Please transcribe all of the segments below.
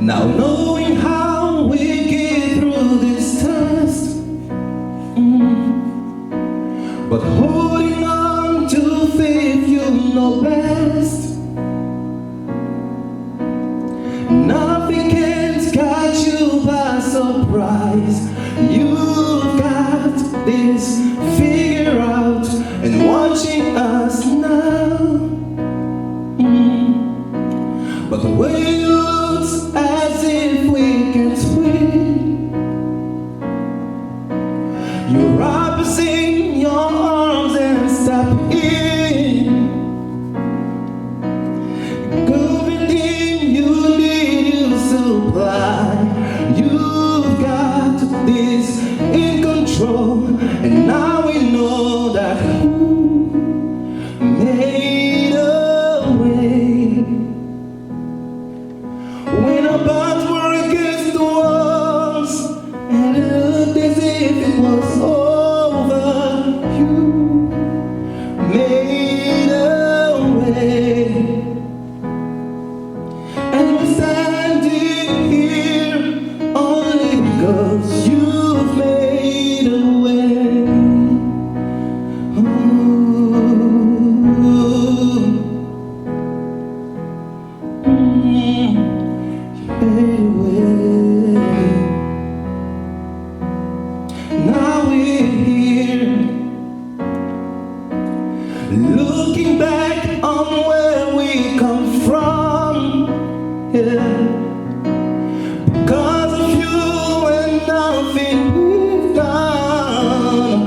Now knowing how we get through this test, but holding on to faith you know best. Nothing can catch you by surprise. You've got this figured out and watching us now. But the way it looks as if we can't win, you wrap us in your arms and step in. Everything you need you supply. You've got this in control, and now we know that who made a way. When our backs were against the walls and it looked as if it was over, you made a way. And we're standing here only because you've made a way. Now we're here, looking back on where we come from, yeah. Because of you and nothing we've done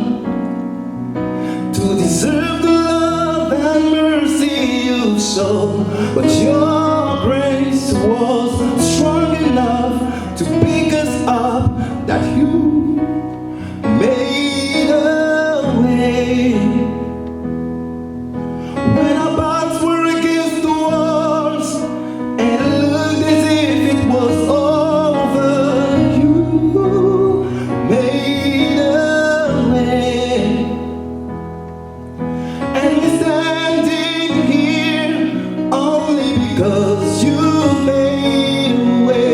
to deserve the love and mercy you showed, but your grace was strong enough to pick us up, that you made a way. When our backs were against the walls and it looked as if it was over, you made a way. And we're standing here only because you made a way.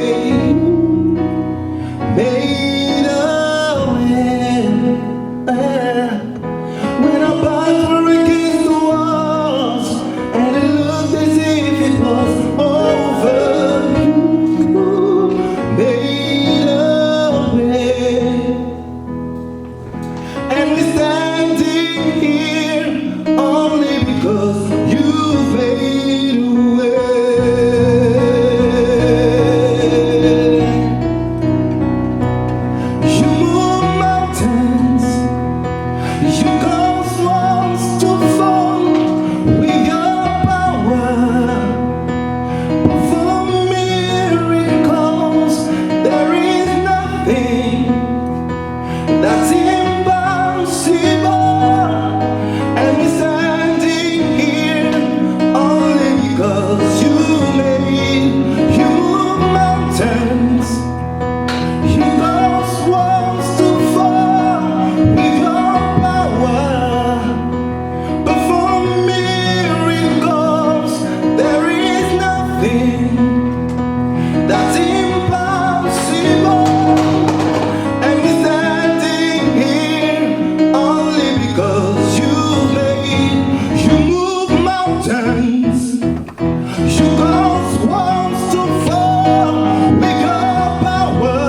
Made a way. When our backs were against the walls and it looked as if it was over, you made a way. And we're standing here only because you made a way. You move mountains, you cause walls to fall with your power. Perform miracles, there is nothing that's impossible. And we're standing here only because you move mountains, you cause walls to fall with your power. Perform miracles, there is nothing that's impossible. And we're standing here only because you move mountains, you cause walls to fall with your power.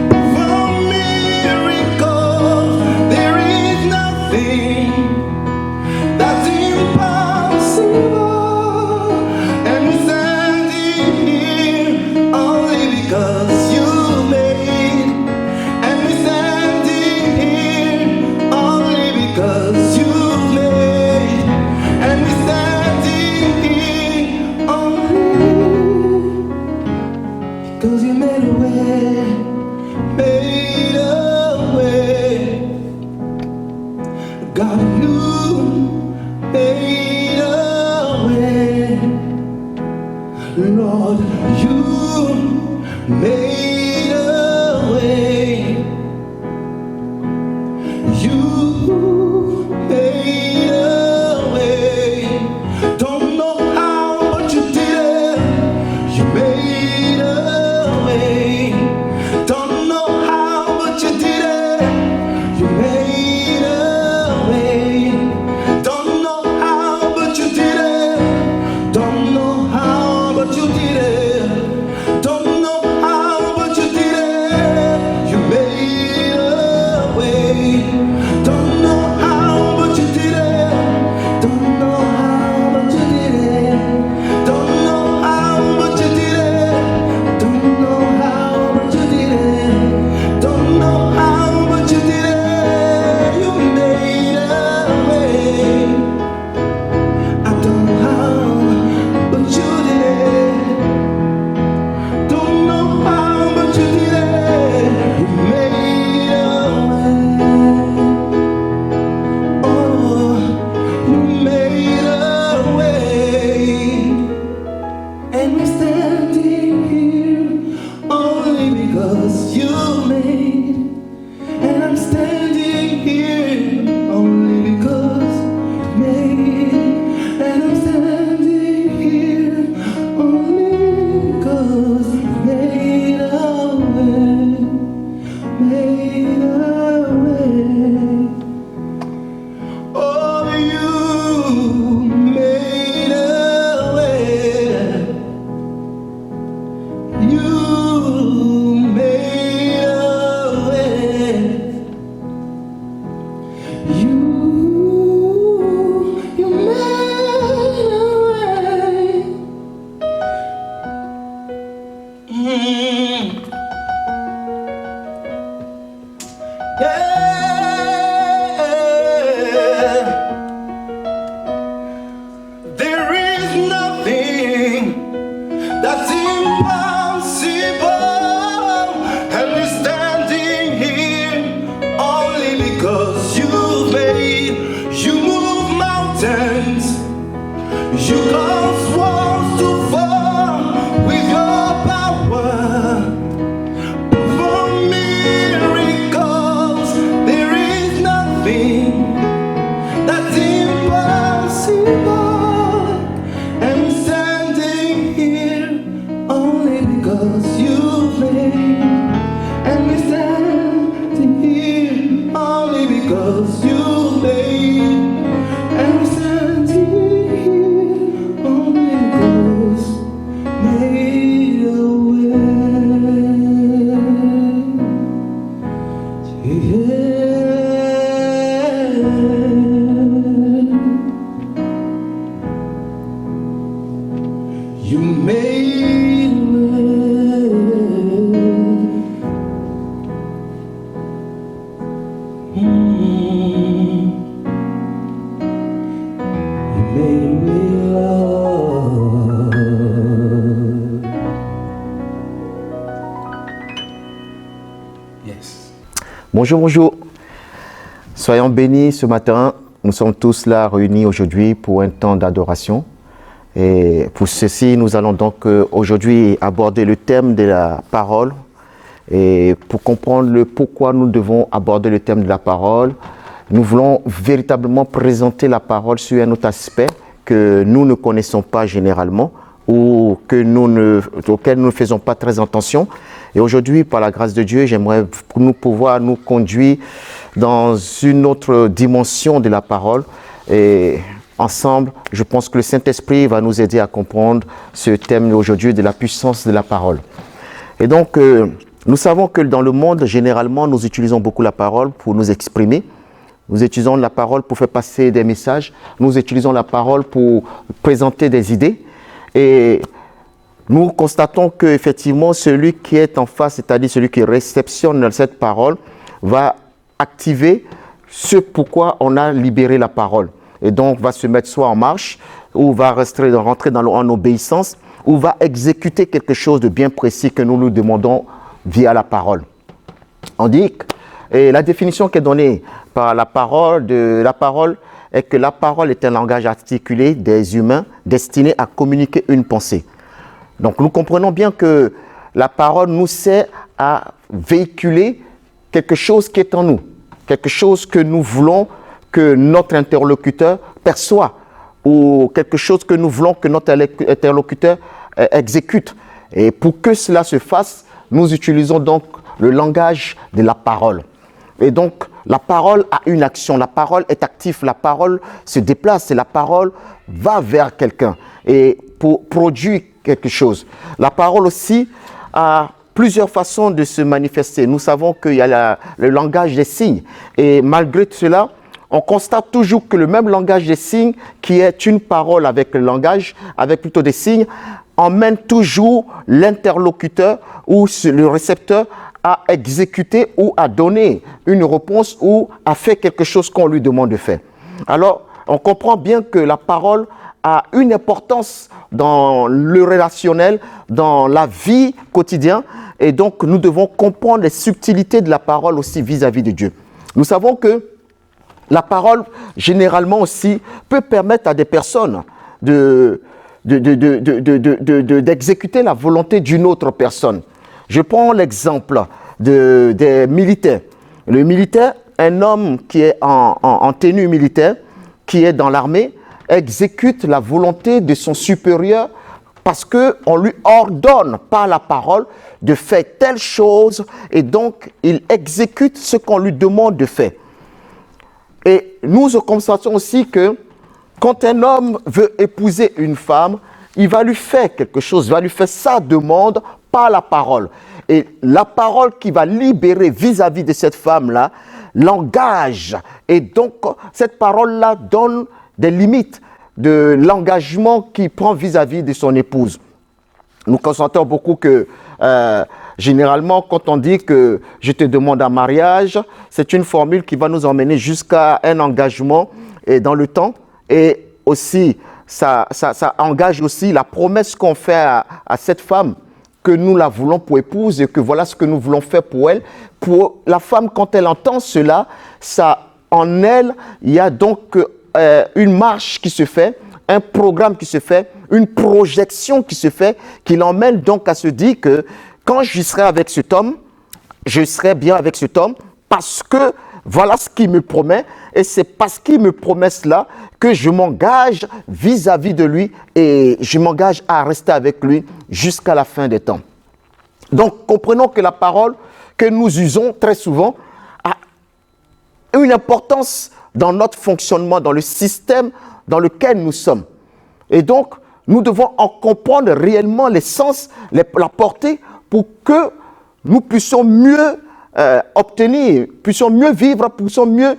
Perform miracles, there is nothing that's impossible. And we're standing here only because you made. And we're standing here only because you made. And we're standing here only because you made a way. Made a way. God, you made a way. Lord, you made a way. You made a way. Don't know how, but you did it. You made And we're standing here only because you made. And I'm standing here only because you made. And I'm standing here only because you made a way. Made a way. Oh, you made a way. You made a way. You made a way. Yeah. There is nothing that's impossible, and we're standing here only because you made. You move mountains, you cause walls to fall with your power. Perform miracles. There is nothing that's impossible. And we're standing here only because you made. And we're standing here only because you made. And we're standing here only because you made a way. Yeah. You made a way. You made me love. Yes. Bonjour, bonjour. Soyons bénis ce matin. Nous sommes tous là réunis aujourd'hui pour un temps d'adoration. Et pour ceci, nous allons donc aujourd'hui aborder le thème de la parole. Et pour comprendre le pourquoi nous devons aborder le thème de la parole, nous voulons véritablement présenter la parole sur un autre aspect que nous ne connaissons pas généralement ou auquel nous ne faisons pas très attention. Et aujourd'hui, par la grâce de Dieu, j'aimerais nous pouvoir nous conduire dans une autre dimension de la parole. Et ensemble, je pense que le Saint-Esprit va nous aider à comprendre ce thème aujourd'hui de la puissance de la parole. Et donc, nous savons que dans le monde, généralement, nous utilisons beaucoup la parole pour nous exprimer. Nous utilisons la parole pour faire passer des messages. Nous utilisons la parole pour présenter des idées. Et nous constatons qu'effectivement, celui qui est en face, c'est-à-dire celui qui réceptionne cette parole, va activer ce pourquoi on a libéré la parole. Et donc, va se mettre soit en marche, ou va rentrer en obéissance, ou va exécuter quelque chose de bien précis que nous nous demandons via la parole. On dit que et la définition qui est donnée par la parole est que la parole est un langage articulé des humains destiné à communiquer une pensée. Donc nous comprenons bien que la parole nous sert à véhiculer quelque chose qui est en nous, quelque chose que nous voulons que notre interlocuteur perçoit ou quelque chose que nous voulons que notre interlocuteur exécute. Et pour que cela se fasse, nous utilisons donc le langage de la parole. Et donc, la parole a une action, la parole est active, la parole se déplace et la parole va vers quelqu'un et pour produire quelque chose. La parole aussi a plusieurs façons de se manifester. Nous savons qu'il y a le langage des signes et malgré cela, on constate toujours que le même langage des signes, qui est une parole avec le langage, avec plutôt des signes, emmène toujours l'interlocuteur ou le récepteur à exécuter ou à donner une réponse ou à faire quelque chose qu'on lui demande de faire. Alors, on comprend bien que la parole a une importance dans le relationnel, dans la vie quotidienne, et donc nous devons comprendre les subtilités de la parole aussi vis-à-vis de Dieu. Nous savons que la parole, généralement aussi, peut permettre à des personnes de d'exécuter la volonté d'une autre personne. Je prends l'exemple des militaires. Le militaire, un homme qui est en tenue militaire, qui est dans l'armée, exécute la volonté de son supérieur parce qu'on lui ordonne par la parole de faire telle chose et donc il exécute ce qu'on lui demande de faire. Et nous constatons aussi que quand un homme veut épouser une femme, il va lui faire quelque chose, il va lui faire sa demande par la parole. Et la parole qui va libérer vis-à-vis de cette femme-là l'engage. Et donc, cette parole-là donne des limites de l'engagement qu'il prend vis-à-vis de son épouse. Nous constatons beaucoup que, généralement, quand on dit que je te demande un mariage, c'est une formule qui va nous emmener jusqu'à un engagement et dans le temps. Et aussi, ça engage aussi la promesse qu'on fait à cette femme, que nous la voulons pour épouse et que voilà ce que nous voulons faire pour elle. Pour la femme, quand elle entend cela, en elle, il y a donc une marche qui se fait, un programme qui se fait, une projection qui se fait, qui l'emmène donc à se dire que quand je serai avec cet homme, je serai bien avec cet homme parce que voilà ce qu'il me promet et c'est parce qu'il me promet cela que je m'engage vis-à-vis de lui et je m'engage à rester avec lui jusqu'à la fin des temps. Donc, comprenons que la parole que nous usons très souvent a une importance dans notre fonctionnement, dans le système dans lequel nous sommes. Et donc, nous devons en comprendre réellement l'essence, la portée pour que nous puissions mieux obtenir, puissions mieux vivre, puissions mieux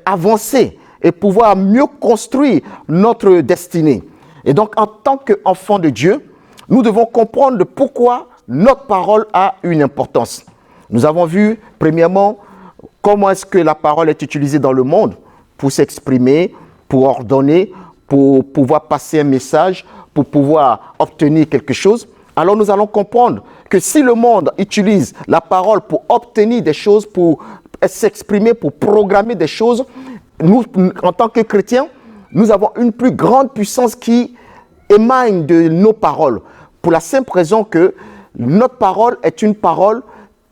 avancer et pouvoir mieux construire notre destinée. Et donc, en tant qu'enfants de Dieu, nous devons comprendre pourquoi notre parole a une importance. Nous avons vu, premièrement, comment est-ce que la parole est utilisée dans le monde pour s'exprimer, pour ordonner, pour pouvoir passer un message, pour pouvoir obtenir quelque chose. Alors nous allons comprendre que si le monde utilise la parole pour obtenir des choses, pour s'exprimer, pour programmer des choses, nous, en tant que chrétiens, nous avons une plus grande puissance qui émane de nos paroles. Pour la simple raison que notre parole est une parole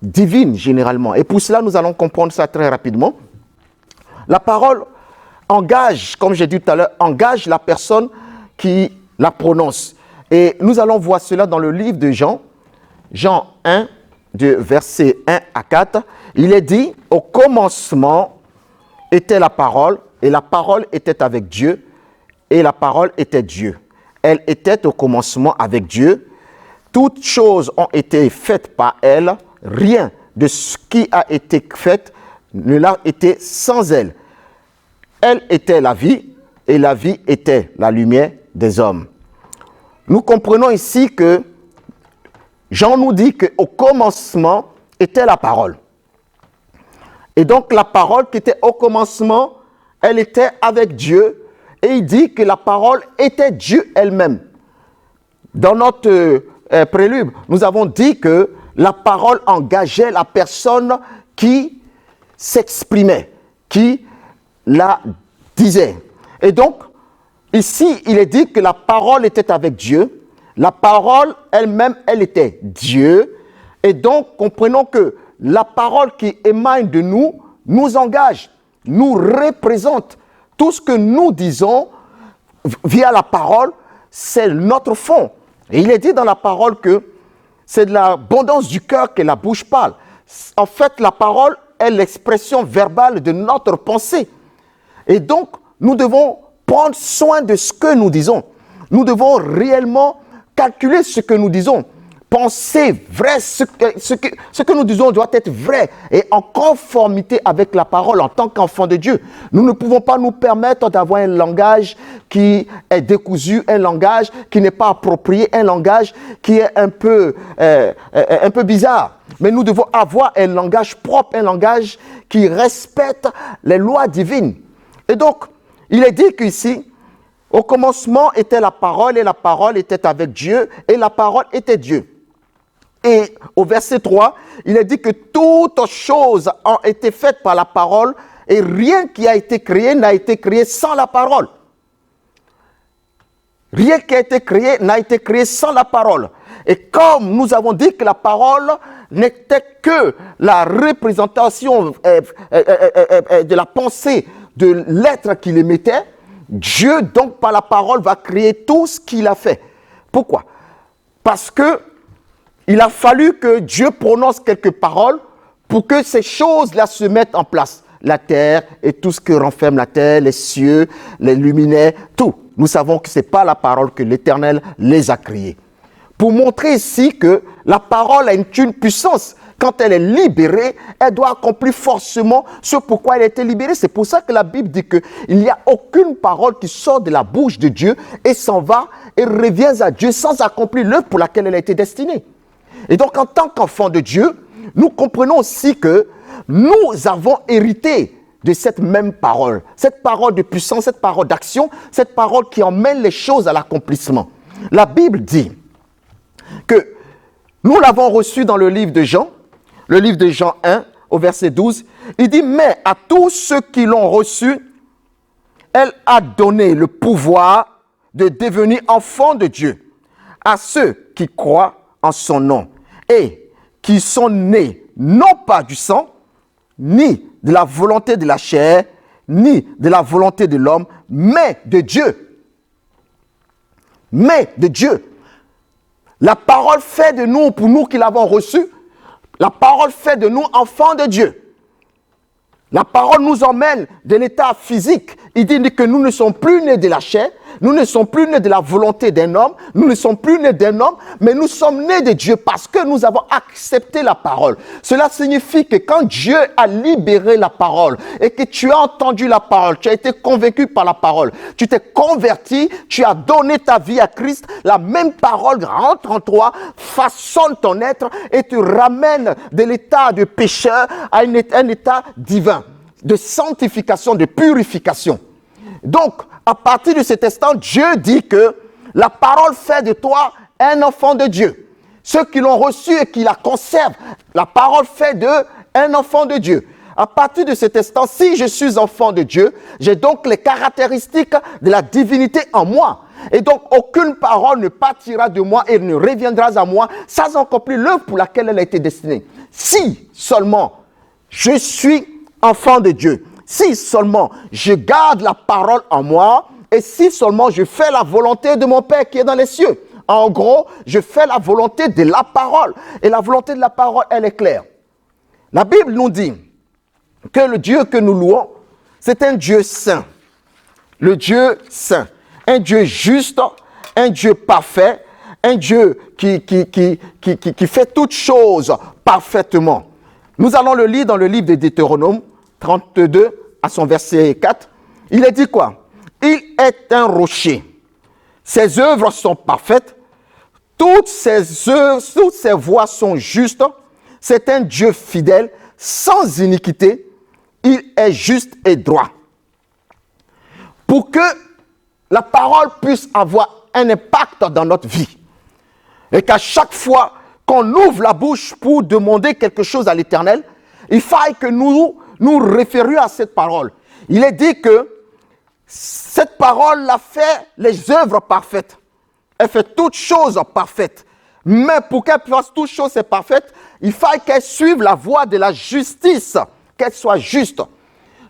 divine, généralement. Et pour cela, nous allons comprendre ça très rapidement. La parole engage, comme j'ai dit tout à l'heure, engage la personne qui la prononce. Et nous allons voir cela dans le livre de Jean, Jean 1, de versets 1 à 4. Il est dit, au commencement était la parole, et la parole était avec Dieu, et la parole était Dieu. Elle était au commencement avec Dieu. Toutes choses ont été faites par elle. Rien de ce qui a été fait ne l'a été sans elle. Elle était la vie, et la vie était la lumière des hommes. Nous comprenons ici que Jean nous dit qu'au commencement était la parole. Et donc la parole qui était au commencement, elle était avec Dieu. Et il dit que la parole était Dieu elle-même. Dans notre prélude, nous avons dit que la parole engageait la personne qui s'exprimait, qui la disait. Et donc, ici, il est dit que la parole était avec Dieu. La parole elle-même, elle était Dieu. Et donc, comprenons que la parole qui émane de nous, nous engage, nous représente. Tout ce que nous disons via la parole, c'est notre fond. Et il est dit dans la parole que c'est de l'abondance du cœur que la bouche parle. En fait, la parole est l'expression verbale de notre pensée. Et donc, nous devons prendre soin de ce que nous disons. Nous devons réellement calculer ce que nous disons. Penser vrai, ce que nous disons doit être vrai et en conformité avec la parole en tant qu'enfant de Dieu. Nous ne pouvons pas nous permettre d'avoir un langage qui est décousu, un langage qui n'est pas approprié, un langage qui est un peu bizarre. Mais nous devons avoir un langage propre, un langage qui respecte les lois divines. Et donc, il est dit qu'ici, au commencement était la parole et la parole était avec Dieu et la parole était Dieu. Et au verset 3, il est dit que toutes choses ont été faites par la parole et rien qui a été créé n'a été créé sans la parole. Rien qui a été créé n'a été créé sans la parole. Et comme nous avons dit que la parole n'était que la représentation de la pensée de l'être qu'il émettait, Dieu, donc, par la parole, va créer tout ce qu'il a fait. Pourquoi? Parce que il a fallu que Dieu prononce quelques paroles pour que ces choses-là se mettent en place. La terre et tout ce que renferme la terre, les cieux, les luminaires, tout. Nous savons que ce n'est pas la parole que l'Éternel les a créés. Pour montrer ici que la parole a une puissance. Quand elle est libérée, elle doit accomplir forcément ce pourquoi elle a été libérée. C'est pour ça que la Bible dit qu'il n'y a aucune parole qui sort de la bouche de Dieu et s'en va et revient à Dieu sans accomplir l'œuvre pour laquelle elle a été destinée. Et donc, en tant qu'enfant de Dieu, nous comprenons aussi que nous avons hérité de cette même parole. Cette parole de puissance, cette parole d'action, cette parole qui emmène les choses à l'accomplissement. La Bible dit que nous l'avons reçu dans le livre de Jean 1, au verset 12. Il dit, mais à tous ceux qui l'ont reçu, elle a donné le pouvoir de devenir enfants de Dieu, à ceux qui croient en son nom et qui sont nés non pas du sang, ni de la volonté de la chair, ni de la volonté de l'homme, mais de Dieu. Mais de Dieu. La parole fait de nous, pour nous qui l'avons reçue, la parole fait de nous enfants de Dieu. La parole nous emmène de l'état physique. Il dit que nous ne sommes plus nés de la chair, nous ne sommes plus nés de la volonté d'un homme, nous ne sommes plus nés d'un homme, mais nous sommes nés de Dieu parce que nous avons accepté la parole. Cela signifie que quand Dieu a libéré la parole et que tu as entendu la parole, tu as été convaincu par la parole, tu t'es converti, tu as donné ta vie à Christ, la même parole rentre en toi, façonne ton être et te ramène de l'état de pécheur à un état divin, de sanctification, de purification. Donc, à partir de cet instant, Dieu dit que la parole fait de toi un enfant de Dieu. Ceux qui l'ont reçu et qui la conservent, la parole fait d'eux un enfant de Dieu. À partir de cet instant, si je suis enfant de Dieu, j'ai donc les caractéristiques de la divinité en moi. Et donc, aucune parole ne partira de moi et ne reviendra à moi sans accomplir l'œuvre pour laquelle elle a été destinée. Si seulement je suis enfant de Dieu, si seulement je garde la parole en moi et si seulement je fais la volonté de mon Père qui est dans les cieux. En gros, je fais la volonté de la parole. Et la volonté de la parole, elle est claire. La Bible nous dit que le Dieu que nous louons, c'est un Dieu saint. Le Dieu saint. Un Dieu juste, un Dieu parfait, un Dieu qui fait toutes choses parfaitement. Nous allons le lire dans le livre de Deutéronome 32, à son verset 4. Il est dit quoi? Il est un rocher. Ses œuvres sont parfaites. Toutes ses voies sont justes. C'est un Dieu fidèle, sans iniquité. Il est juste et droit. Pour que la parole puisse avoir un impact dans notre vie. Et qu'à chaque fois qu'on ouvre la bouche pour demander quelque chose à l'Éternel, il faille que nous référions à cette parole. Il est dit que cette parole a fait les œuvres parfaites. Elle fait toutes choses parfaites. Mais pour qu'elle fasse toutes choses parfaites, il faille qu'elle suive la voie de la justice, qu'elle soit juste.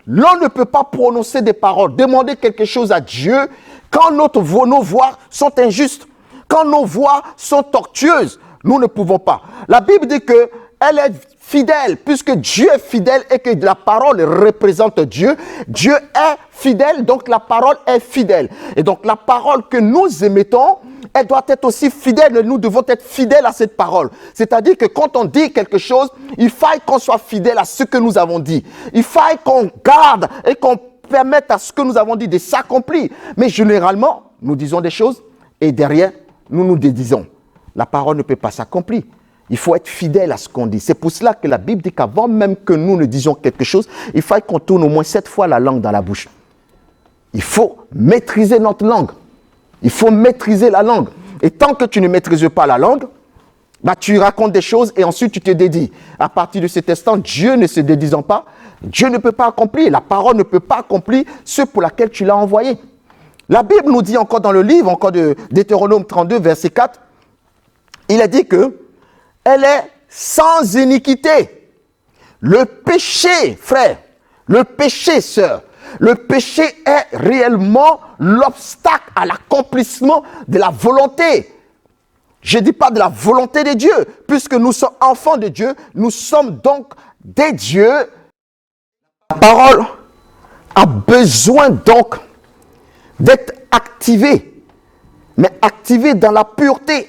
L'on ne peut pas prononcer des paroles, demander quelque chose à Dieu quand nos voix sont injustes, quand nos voix sont tortueuses. Nous ne pouvons pas. La Bible dit qu'elle est fidèle, puisque Dieu est fidèle et que la parole représente Dieu. Dieu est fidèle, donc la parole est fidèle. Et donc la parole que nous émettons, elle doit être aussi fidèle. Nous devons être fidèles à cette parole. C'est-à-dire que quand on dit quelque chose, il faille qu'on soit fidèle à ce que nous avons dit. Il faille qu'on garde et qu'on permette à ce que nous avons dit de s'accomplir. Mais généralement, nous disons des choses et derrière, nous nous dédisons. La parole ne peut pas s'accomplir. Il faut être fidèle à ce qu'on dit. C'est pour cela que la Bible dit qu'avant même que nous ne disions quelque chose, il faut qu'on tourne au moins 7 fois la langue dans la bouche. Il faut maîtriser notre langue. Il faut maîtriser la langue. Et tant que tu ne maîtrises pas la langue, tu racontes des choses et ensuite tu te dédies. À partir de cet instant, Dieu ne se dédisant pas, Dieu ne peut pas accomplir. La parole ne peut pas accomplir ce pour laquelle tu l'as envoyé. La Bible nous dit encore dans le livre, encore de Deutéronome 32, verset 4, il a dit que elle est sans iniquité. Le péché, frère, le péché, sœur, le péché est réellement l'obstacle à l'accomplissement de la volonté. Je ne dis pas de la volonté de Dieu, puisque nous sommes enfants de Dieu, nous sommes donc des dieux. La parole a besoin donc d'être activée, mais activée dans la pureté,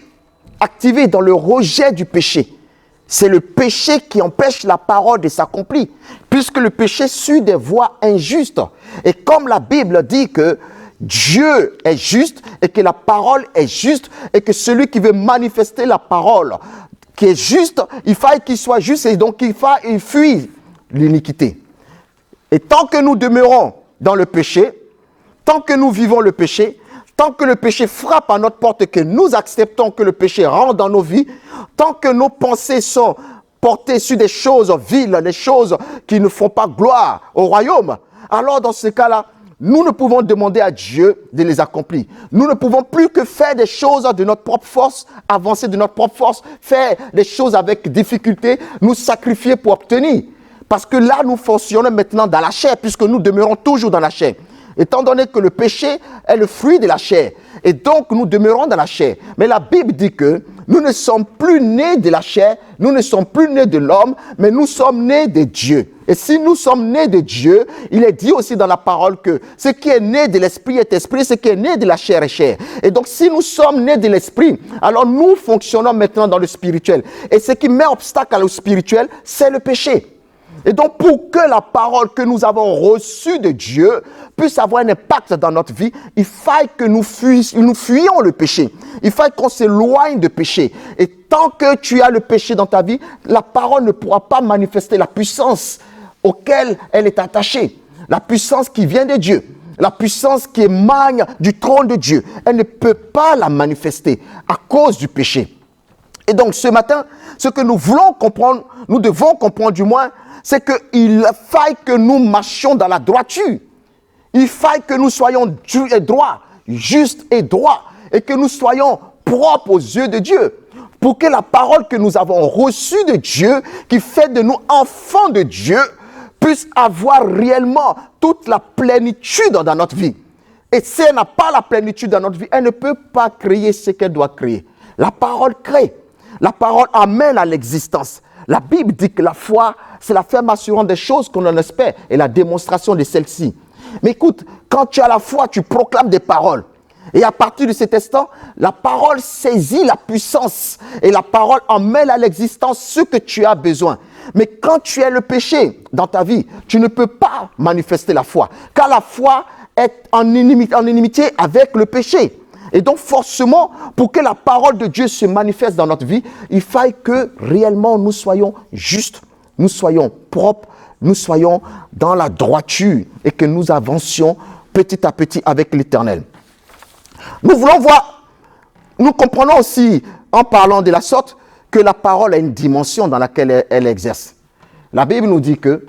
activée dans le rejet du péché. C'est le péché qui empêche la parole de s'accomplir, puisque le péché suit des voies injustes. Et comme la Bible dit que Dieu est juste et que la parole est juste et que celui qui veut manifester la parole qui est juste, il faut qu'il soit juste et donc il fuit l'iniquité. Et tant que nous demeurons dans le péché, tant que nous vivons le péché, tant que le péché frappe à notre porte et que nous acceptons que le péché rentre dans nos vies, tant que nos pensées sont portées sur des choses viles, des choses qui ne font pas gloire au royaume, alors dans ce cas-là, nous ne pouvons demander à Dieu de les accomplir. Nous ne pouvons plus que faire des choses de notre propre force, avancer de notre propre force, faire des choses avec difficulté, nous sacrifier pour obtenir. Parce que là, nous fonctionnons maintenant dans la chair, puisque nous demeurons toujours dans la chair. Étant donné que le péché est le fruit de la chair. Et donc, nous demeurons dans la chair. Mais la Bible dit que nous ne sommes plus nés de la chair, nous ne sommes plus nés de l'homme, mais nous sommes nés de Dieu. Et si nous sommes nés de Dieu, il est dit aussi dans la parole que ce qui est né de l'esprit est esprit, ce qui est né de la chair est chair. Et donc, si nous sommes nés de l'esprit, alors nous fonctionnons maintenant dans le spirituel. Et ce qui met obstacle au spirituel, c'est le péché. Et donc, pour que la parole que nous avons reçue de Dieu puisse avoir un impact dans notre vie, il faut que nous fuyions le péché. Il faut qu'on s'éloigne du péché. Et tant que tu as le péché dans ta vie, la parole ne pourra pas manifester la puissance auquel elle est attachée. La puissance qui vient de Dieu. La puissance qui émane du trône de Dieu. Elle ne peut pas la manifester à cause du péché. Et donc, ce matin, ce que nous voulons comprendre, nous devons comprendre du moins, c'est qu'il faille que nous marchions dans la droiture. Il faille que nous soyons droits, justes et droits, et que nous soyons propres aux yeux de Dieu. Pour que la parole que nous avons reçue de Dieu, qui fait de nous enfants de Dieu, puisse avoir réellement toute la plénitude dans notre vie. Et si elle n'a pas la plénitude dans notre vie, elle ne peut pas créer ce qu'elle doit créer. La parole crée. La parole amène à l'existence. La Bible dit que la foi, c'est la ferme assurance des choses qu'on en espère et la démonstration de celles-ci. Mais écoute, quand tu as la foi, tu proclames des paroles. Et à partir de cet instant, la parole saisit la puissance et la parole emmène à l'existence ce que tu as besoin. Mais quand tu as le péché dans ta vie, tu ne peux pas manifester la foi. Car la foi est en inimitié avec le péché. Et donc forcément, pour que la parole de Dieu se manifeste dans notre vie, il faille que réellement nous soyons justes, nous soyons propres, nous soyons dans la droiture et que nous avancions petit à petit avec l'Éternel. Nous voulons voir, nous comprenons aussi en parlant de la sorte que la parole a une dimension dans laquelle elle exerce. La Bible nous dit que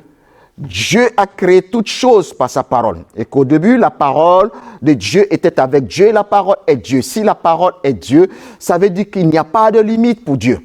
Dieu a créé toutes choses par sa parole. Et qu'au début, la parole de Dieu était avec Dieu et la parole est Dieu. Si la parole est Dieu, ça veut dire qu'il n'y a pas de limite pour Dieu.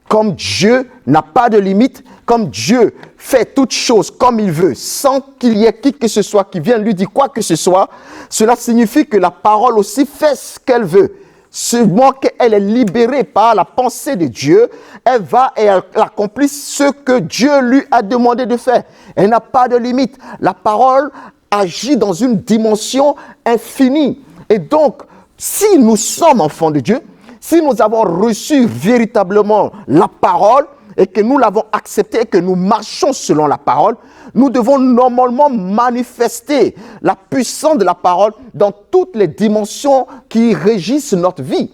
Comme Dieu n'a pas de limite, comme Dieu fait toutes choses comme il veut, sans qu'il y ait qui que ce soit qui vienne lui dire quoi que ce soit, cela signifie que la parole aussi fait ce qu'elle veut. Seulement qu'elle est libérée par la pensée de Dieu, elle va et elle accomplit ce que Dieu lui a demandé de faire. Elle n'a pas de limite. La parole agit dans une dimension infinie. Et donc, si nous sommes enfants de Dieu, si nous avons reçu véritablement la parole et que nous l'avons acceptée et que nous marchons selon la parole, nous devons normalement manifester la puissance de la parole dans toutes les dimensions qui régissent notre vie.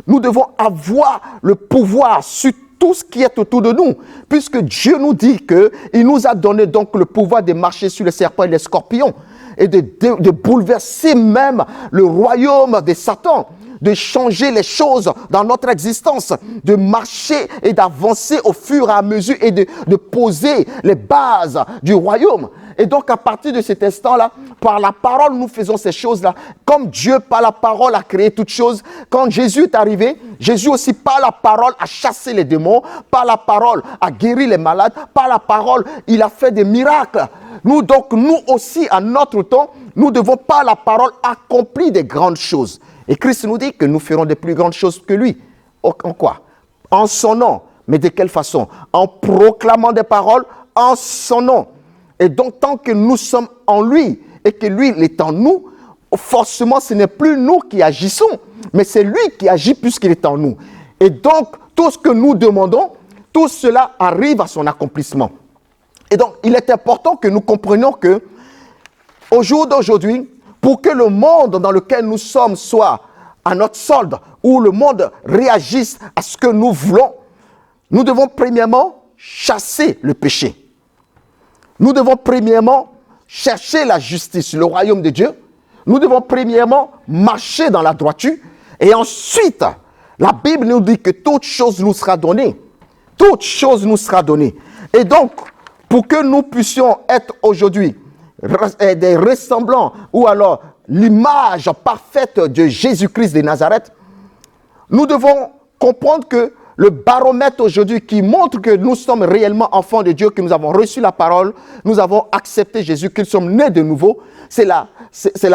Nous devons avoir le pouvoir sur tout ce qui est autour de nous, puisque Dieu nous dit qu'il nous a donné donc le pouvoir de marcher sur les serpents et les scorpions et de bouleverser même le royaume de Satan, de changer les choses dans notre existence, de marcher et d'avancer au fur et à mesure et de poser les bases du royaume. Et donc, à partir de cet instant-là, par la parole, nous faisons ces choses-là. Comme Dieu, par la parole, a créé toutes choses. Quand Jésus est arrivé, Jésus aussi, par la parole, a chassé les démons. Par la parole, a guéri les malades. Par la parole, il a fait des miracles. Nous aussi, à notre temps, nous devons, par la parole, accomplir des grandes choses. Et Christ nous dit que nous ferons des plus grandes choses que lui. En quoi? En son nom. Mais de quelle façon? En proclamant des paroles en son nom. Et donc, tant que nous sommes en lui et que lui il est en nous, forcément, ce n'est plus nous qui agissons, mais c'est lui qui agit puisqu'il est en nous. Et donc, tout ce que nous demandons, tout cela arrive à son accomplissement. Et donc, il est important que nous comprenions que, au jour d'aujourd'hui, pour que le monde dans lequel nous sommes soit à notre solde, où le monde réagisse à ce que nous voulons, nous devons premièrement chasser le péché. Nous devons premièrement chercher la justice, le royaume de Dieu. Nous devons premièrement marcher dans la droiture. Et ensuite, la Bible nous dit que toute chose nous sera donnée. Toute chose nous sera donnée. Et donc, pour que nous puissions être aujourd'hui des ressemblants ou alors l'image parfaite de Jésus-Christ de Nazareth, nous devons comprendre que le baromètre aujourd'hui qui montre que nous sommes réellement enfants de Dieu, que nous avons reçu la parole, nous avons accepté Jésus, que nous sommes nés de nouveau, c'est la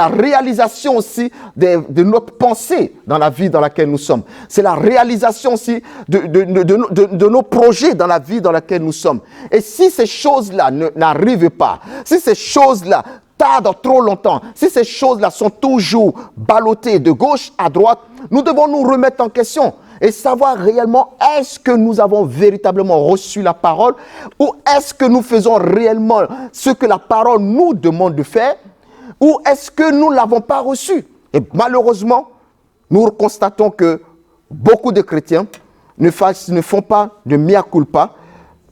réalisation aussi de notre pensée dans la vie dans laquelle nous sommes. C'est la réalisation aussi de nos projets dans la vie dans laquelle nous sommes. Et si ces choses-là n'arrivent pas, si ces choses-là tardent trop longtemps, si ces choses-là sont toujours ballottées de gauche à droite, nous devons nous remettre en question et savoir réellement est-ce que nous avons véritablement reçu la parole ou est-ce que nous faisons réellement ce que la parole nous demande de faire ou est-ce que nous ne l'avons pas reçu. Et malheureusement, nous constatons que beaucoup de chrétiens ne font pas de mea culpa,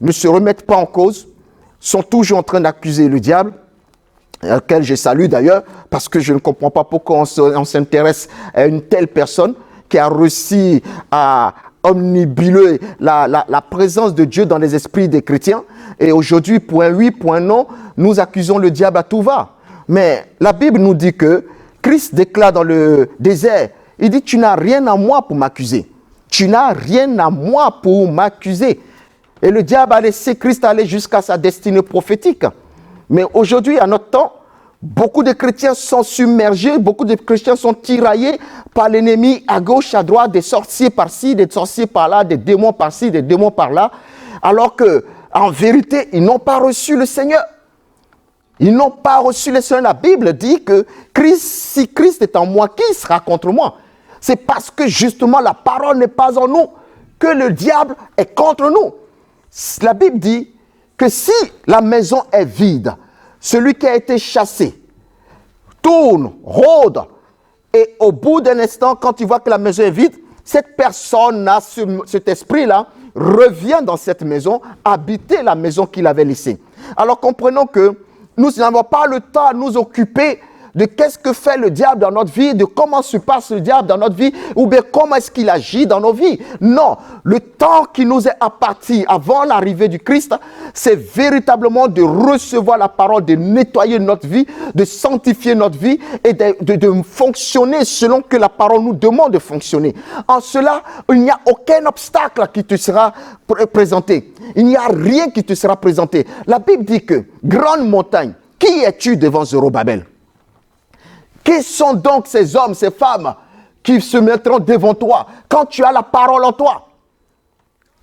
ne se remettent pas en cause, sont toujours en train d'accuser le diable, auquel je salue d'ailleurs, parce que je ne comprends pas pourquoi on s'intéresse à une telle personne qui a réussi à omnibuler la présence de Dieu dans les esprits des chrétiens. Et aujourd'hui, point oui, point non, nous accusons le diable à tout va. Mais la Bible nous dit que Christ déclare dans le désert, il dit « Tu n'as rien à moi pour m'accuser. Tu n'as rien à moi pour m'accuser. » Et le diable a laissé Christ aller jusqu'à sa destinée prophétique. Mais aujourd'hui, à notre temps, beaucoup de chrétiens sont submergés, beaucoup de chrétiens sont tiraillés par l'ennemi à gauche, à droite, des sorciers par-ci, des sorciers par-là, des démons par-ci, des démons par-là, alors que, en vérité, ils n'ont pas reçu le Seigneur. Ils n'ont pas reçu le Seigneur. La Bible dit que si Christ est en moi, qui sera contre moi? C'est parce que justement la parole n'est pas en nous que le diable est contre nous. La Bible dit que si la maison est vide, celui qui a été chassé tourne, rôde, et au bout d'un instant, quand il voit que la maison est vide, cette personne, cet esprit-là, revient dans cette maison, habiter la maison qu'il avait laissée. Alors comprenons que nous n'avons pas le temps à nous occuper de qu'est-ce que fait le diable dans notre vie, de comment se passe le diable dans notre vie, ou bien comment est-ce qu'il agit dans nos vies. Non, le temps qui nous est imparti avant l'arrivée du Christ, c'est véritablement de recevoir la parole, de nettoyer notre vie, de sanctifier notre vie et de fonctionner selon que la parole nous demande de fonctionner. En cela, il n'y a aucun obstacle qui te sera présenté. Il n'y a rien qui te sera présenté. La Bible dit que, grande montagne, qui es-tu devant Zorobabel? Qui sont donc ces hommes, ces femmes qui se mettront devant toi quand tu as la parole en toi?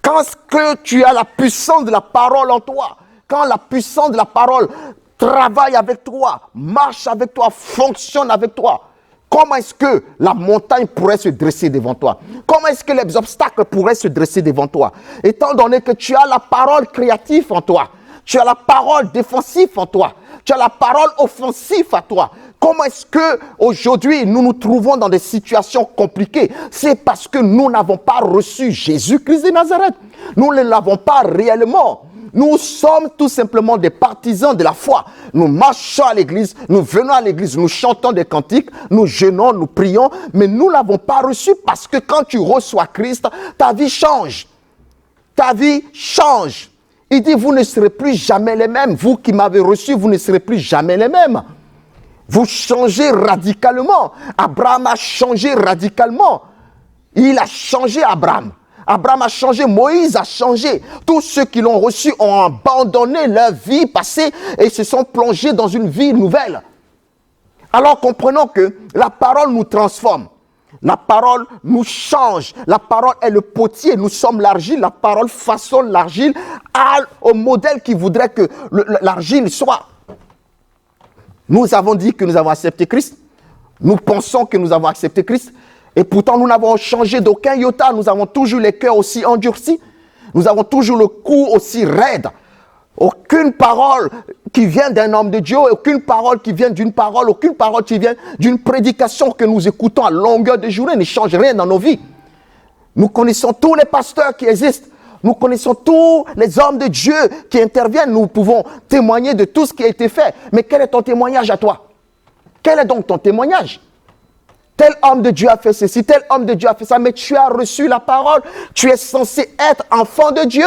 Quand que tu as la puissance de la parole en toi, quand la puissance de la parole travaille avec toi, marche avec toi, fonctionne avec toi, comment est-ce que la montagne pourrait se dresser devant toi? Comment est-ce que les obstacles pourraient se dresser devant toi? Étant donné que tu as la parole créative en toi, tu as la parole défensive en toi, tu as la parole offensive à toi. Comment est-ce que aujourd'hui nous nous trouvons dans des situations compliquées? C'est parce que nous n'avons pas reçu Jésus-Christ de Nazareth. Nous ne l'avons pas réellement. Nous sommes tout simplement des partisans de la foi. Nous marchons à l'église, nous venons à l'église, nous chantons des cantiques, nous jeûnons, nous prions, mais nous ne l'avons pas reçu parce que quand tu reçois Christ, ta vie change. Ta vie change. Il dit, vous ne serez plus jamais les mêmes. Vous qui m'avez reçu, vous ne serez plus jamais les mêmes. Vous changez radicalement. Abraham a changé radicalement. Il a changé Abraham. Abraham a changé, Moïse a changé. Tous ceux qui l'ont reçu ont abandonné leur vie passée et se sont plongés dans une vie nouvelle. Alors comprenons que la parole nous transforme. La parole nous change. La parole est le potier. Nous sommes l'argile. La parole façonne l'argile au modèle qui voudrait que l'argile soit. Nous avons dit que nous avons accepté Christ. Nous pensons que nous avons accepté Christ. Et pourtant, nous n'avons changé d'aucun iota. Nous avons toujours les cœurs aussi endurcis. Nous avons toujours le cou aussi raide. Aucune parole qui vient d'un homme de Dieu, aucune parole qui vient d'une parole, aucune parole qui vient d'une prédication que nous écoutons à longueur de journée ne change rien dans nos vies. Nous connaissons tous les pasteurs qui existent. Nous connaissons tous les hommes de Dieu qui interviennent. Nous pouvons témoigner de tout ce qui a été fait. Mais quel est ton témoignage à toi? Quel est donc ton témoignage? Tel homme de Dieu a fait ceci, tel homme de Dieu a fait ça, mais tu as reçu la parole. Tu es censé être enfant de Dieu,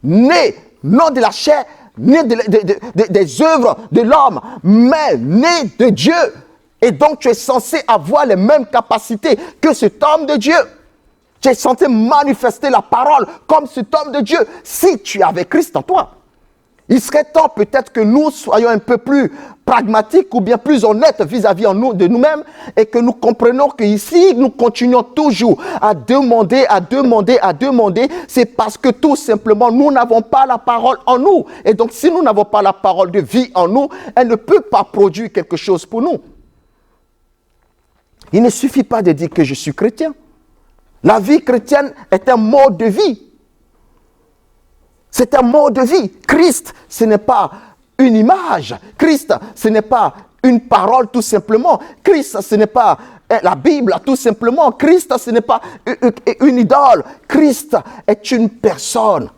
né, non de la chair, né des œuvres de l'homme, mais né de Dieu. Et donc tu es censé avoir les mêmes capacités que cet homme de Dieu. Tu es censé manifester la parole comme cet homme de Dieu si tu avais Christ en toi. Il serait temps peut-être que nous soyons un peu plus pragmatiques ou bien plus honnêtes vis-à-vis de nous-mêmes et que nous comprenions qu'ici, nous continuons toujours à demander, c'est parce que tout simplement, nous n'avons pas la parole en nous. Et donc, si nous n'avons pas la parole de vie en nous, elle ne peut pas produire quelque chose pour nous. Il ne suffit pas de dire que je suis chrétien. La vie chrétienne est un mode de vie. C'est un mode de vie. Christ, ce n'est pas une image. Christ, ce n'est pas une parole tout simplement. Christ, ce n'est pas la Bible tout simplement. Christ, ce n'est pas une idole. Christ est une personne.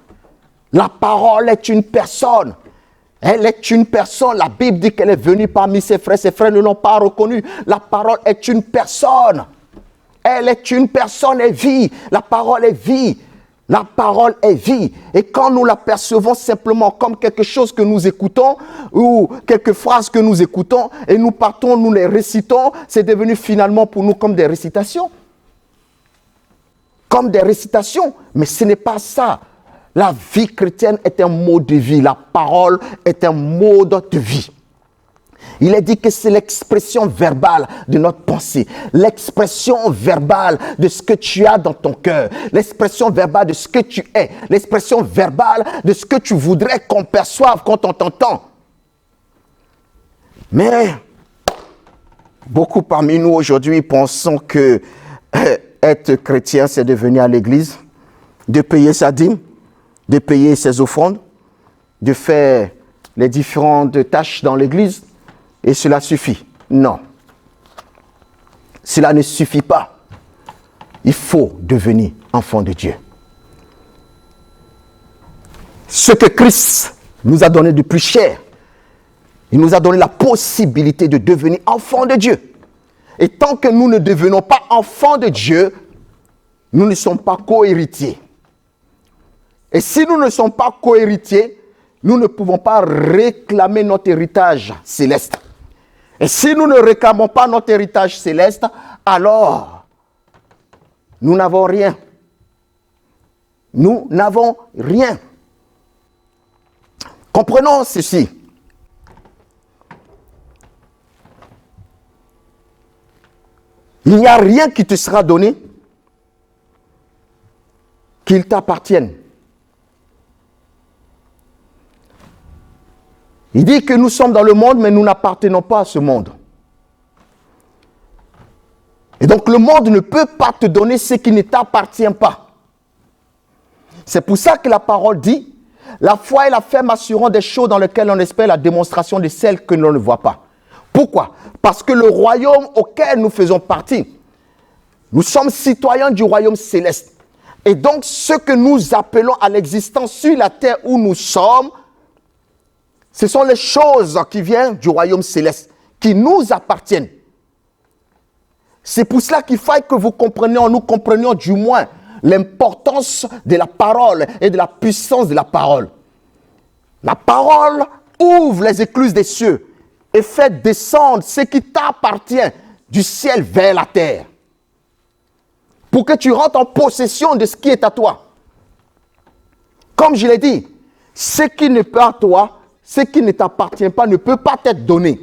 La parole est une personne. Elle est une personne. La Bible dit qu'elle est venue parmi ses frères. Ses frères ne l'ont pas reconnue. La parole est une personne. Elle est une personne et vie. La parole est vie. La parole est vie. Et quand nous la percevons simplement comme quelque chose que nous écoutons ou quelques phrases que nous écoutons et nous partons, nous les récitons, c'est devenu finalement pour nous comme des récitations. Comme des récitations. Mais ce n'est pas ça. La vie chrétienne est un mode de vie. La parole est un mode de vie. Il est dit que c'est l'expression verbale de notre pensée, l'expression verbale de ce que tu as dans ton cœur, l'expression verbale de ce que tu es, l'expression verbale de ce que tu voudrais qu'on perçoive quand on t'entend. Mais beaucoup parmi nous aujourd'hui pensons que être chrétien, c'est de venir à l'église, de payer sa dîme, de payer ses offrandes, de faire les différentes tâches dans l'église. Et cela suffit. Non. Cela ne suffit pas. Il faut devenir enfant de Dieu. Ce que Christ nous a donné de plus cher, il nous a donné la possibilité de devenir enfant de Dieu. Et tant que nous ne devenons pas enfants de Dieu, nous ne sommes pas co-héritiers. Et si nous ne sommes pas co-héritiers, nous ne pouvons pas réclamer notre héritage céleste. Et si nous ne réclamons pas notre héritage céleste, alors nous n'avons rien. Nous n'avons rien. Comprenons ceci. Il n'y a rien qui te sera donné qu'il t'appartienne. Il dit que nous sommes dans le monde, mais nous n'appartenons pas à ce monde. Et donc le monde ne peut pas te donner ce qui ne t'appartient pas. C'est pour ça que la parole dit, la foi et la ferme assurance des choses dans lesquelles on espère la démonstration de celles que l'on ne voit pas. Pourquoi? Parce que le royaume auquel nous faisons partie, nous sommes citoyens du royaume céleste. Et donc ce que nous appelons à l'existence sur la terre où nous sommes, ce sont les choses qui viennent du royaume céleste, qui nous appartiennent. C'est pour cela qu'il faut que nous comprenions du moins l'importance de la parole et de la puissance de la parole. La parole ouvre les écluses des cieux et fait descendre ce qui t'appartient du ciel vers la terre. Pour que tu rentres en possession de ce qui est à toi. Comme je l'ai dit, ce qui n'est pas à toi, ce qui ne t'appartient pas ne peut pas t'être donné.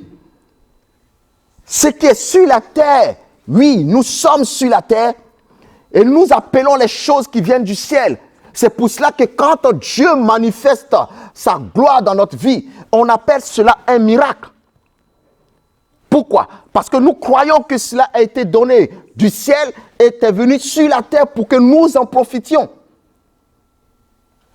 Ce qui est sur la terre, oui, nous sommes sur la terre et nous appelons les choses qui viennent du ciel. C'est pour cela que quand Dieu manifeste sa gloire dans notre vie, on appelle cela un miracle. Pourquoi? Parce que nous croyons que cela a été donné du ciel et est venu sur la terre pour que nous en profitions.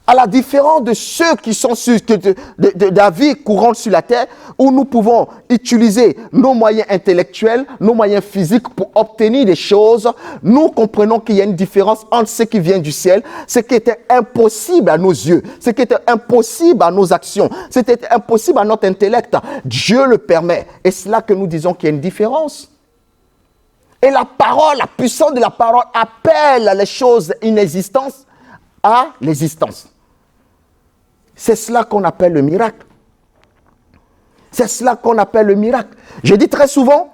À la différence de ceux qui sont de la vie courante sur la terre, où nous pouvons utiliser nos moyens intellectuels, nos moyens physiques pour obtenir des choses, nous comprenons qu'il y a une différence entre ce qui vient du ciel, ce qui était impossible à nos yeux, ce qui était impossible à nos actions, ce qui était impossible à notre intellect. Dieu le permet. Et c'est là que nous disons qu'il y a une différence. Et la parole, la puissance de la parole appelle les choses inexistantes à l'existence. C'est cela qu'on appelle le miracle. C'est cela qu'on appelle le miracle. Je dis très souvent,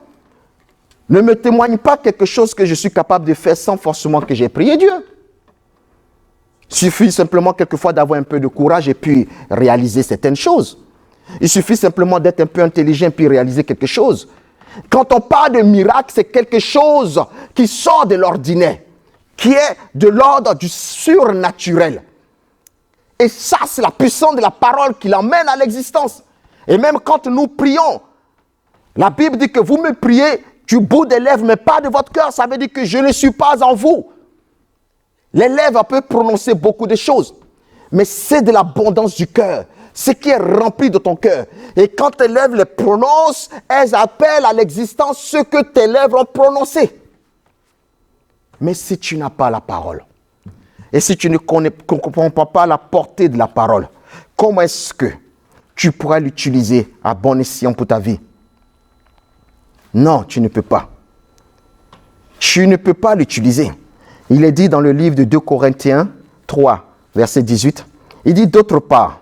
ne me témoigne pas quelque chose que je suis capable de faire sans forcément que j'ai prié Dieu. Il suffit simplement quelquefois d'avoir un peu de courage et puis réaliser certaines choses. Il suffit simplement d'être un peu intelligent puis réaliser quelque chose. Quand on parle de miracle, c'est quelque chose qui sort de l'ordinaire, qui est de l'ordre du surnaturel. Et ça, c'est la puissance de la parole qui l'emmène à l'existence. Et même quand nous prions, la Bible dit que vous me priez du bout des lèvres, mais pas de votre cœur. Ça veut dire que je ne suis pas en vous. Les lèvres peuvent prononcer beaucoup de choses, mais c'est de l'abondance du cœur, ce qui est rempli de ton cœur. Et quand tes lèvres les prononcent, elles appellent à l'existence ce que tes lèvres ont prononcé. Mais si tu n'as pas la parole, et si tu ne comprends pas la portée de la parole, comment est-ce que tu pourras l'utiliser à bon escient pour ta vie? Non, tu ne peux pas. Tu ne peux pas l'utiliser. Il est dit dans le livre de 2 Corinthiens 3, verset 18, il dit d'autre part,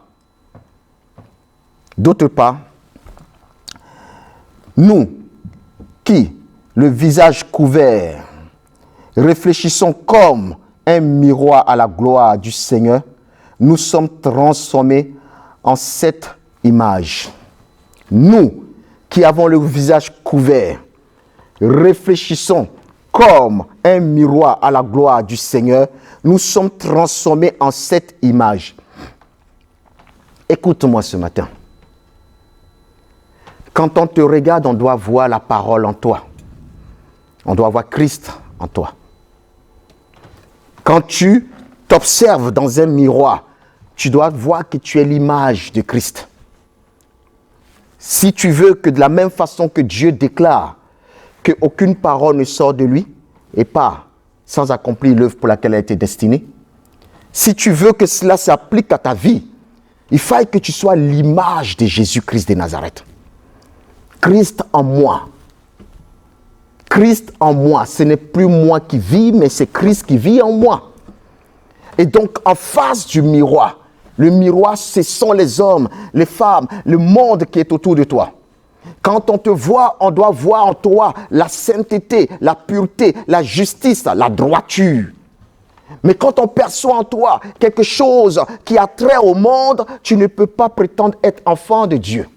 nous qui, le visage couvert, réfléchissons comme un miroir à la gloire du Seigneur, nous sommes transformés en cette image. Nous qui avons le visage couvert, réfléchissons comme un miroir à la gloire du Seigneur, nous sommes transformés en cette image. Écoute-moi ce matin. Quand on te regarde, on doit voir la parole en toi. On doit voir Christ en toi. Quand tu t'observes dans un miroir, tu dois voir que tu es l'image de Christ. Si tu veux que de la même façon que Dieu déclare qu'aucune parole ne sort de lui et pas sans accomplir l'œuvre pour laquelle elle a été destinée, si tu veux que cela s'applique à ta vie, il faut que tu sois l'image de Jésus-Christ de Nazareth. Christ en moi. Christ en moi, ce n'est plus moi qui vis, mais c'est Christ qui vit en moi. Et donc, en face du miroir, le miroir, ce sont les hommes, les femmes, le monde qui est autour de toi. Quand on te voit, on doit voir en toi la sainteté, la pureté, la justice, la droiture. Mais quand on perçoit en toi quelque chose qui a trait au monde, tu ne peux pas prétendre être enfant de Dieu.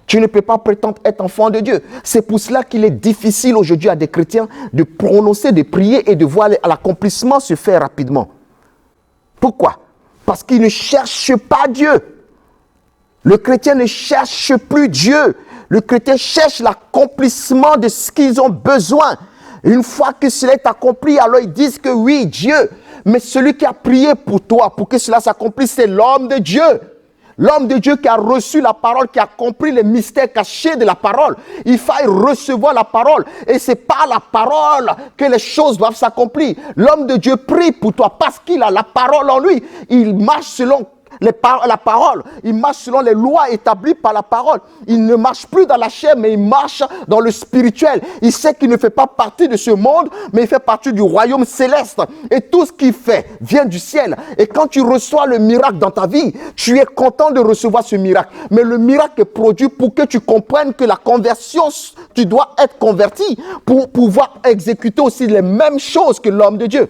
Tu ne peux pas prétendre être enfant de Dieu. C'est pour cela qu'il est difficile aujourd'hui à des chrétiens de prononcer, de prier et de voir l'accomplissement se faire rapidement. Pourquoi? Parce qu'ils ne cherchent pas Dieu. Le chrétien ne cherche plus Dieu. Le chrétien cherche l'accomplissement de ce qu'ils ont besoin. Une fois que cela est accompli, alors ils disent que oui, Dieu. Mais celui qui a prié pour toi, pour que cela s'accomplisse, c'est l'homme de Dieu. L'homme de Dieu qui a reçu la parole, qui a compris les mystères cachés de la parole. Il faut recevoir la parole. Et c'est par la parole que les choses doivent s'accomplir. L'homme de Dieu prie pour toi parce qu'il a la parole en lui. Il marche selon la parole. Il marche selon les lois établies par la parole. Il ne marche plus dans la chair, mais il marche dans le spirituel. Il sait qu'il ne fait pas partie de ce monde, mais il fait partie du royaume céleste. Et tout ce qu'il fait vient du ciel. Et quand tu reçois le miracle dans ta vie, tu es content de recevoir ce miracle. Mais le miracle est produit pour que tu comprennes que la conversion, tu dois être converti pour pouvoir exécuter aussi les mêmes choses que l'homme de Dieu.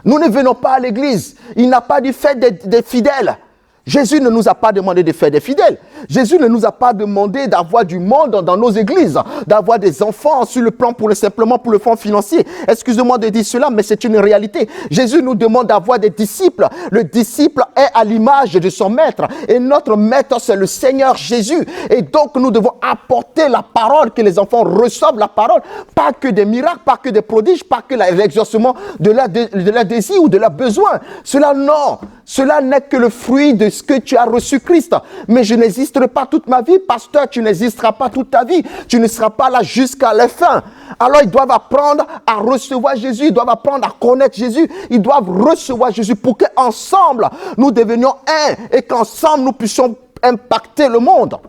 Nous ne venons pas à l'église. Il n'a pas dit faites des fidèles. Jésus ne nous a pas demandé de faire des fidèles. Jésus ne nous a pas demandé d'avoir du monde dans nos églises, d'avoir des enfants sur le plan simplement pour le fond financier. Excusez-moi de dire cela, mais c'est une réalité. Jésus nous demande d'avoir des disciples. Le disciple est à l'image de son maître. Et notre maître, c'est le Seigneur Jésus. Et donc, nous devons apporter la parole, que les enfants reçoivent la parole. Pas que des miracles, pas que des prodiges, pas que l'exaucement de leur désir ou de leurs besoins. Cela, non. Cela n'est que le fruit de ce que tu as reçu Christ. Mais je n'existerai pas toute ma vie, pasteur, tu n'existeras pas toute ta vie. Tu ne seras pas là jusqu'à la fin. Alors ils doivent apprendre à recevoir Jésus, ils doivent apprendre à connaître Jésus, ils doivent recevoir Jésus pour qu'ensemble nous devenions un et qu'ensemble nous puissions impacter le monde.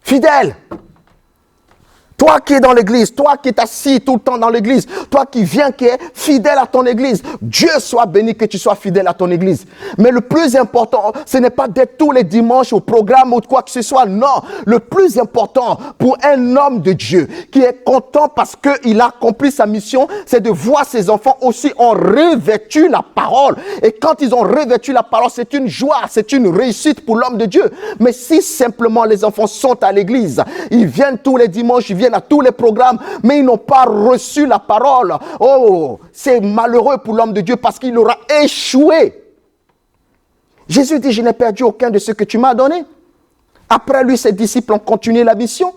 Fidèle. Toi qui es dans l'église, toi qui es assis tout le temps dans l'église, toi qui viens, qui es fidèle à ton église, Dieu soit béni que tu sois fidèle à ton église. Mais le plus important, ce n'est pas d'être tous les dimanches au programme ou quoi que ce soit. Non, le plus important pour un homme de Dieu qui est content parce qu'il a accompli sa mission, c'est de voir ses enfants aussi ont revêtu la parole. Et quand ils ont revêtu la parole, c'est une joie, c'est une réussite pour l'homme de Dieu. Mais si simplement les enfants sont à l'église, ils viennent tous les dimanches, ils viennent à tous les programmes, mais ils n'ont pas reçu la parole. Oh, c'est malheureux pour l'homme de Dieu parce qu'il aura échoué. Jésus dit, je n'ai perdu aucun de ceux que tu m'as donné. Après lui, ses disciples ont continué la mission.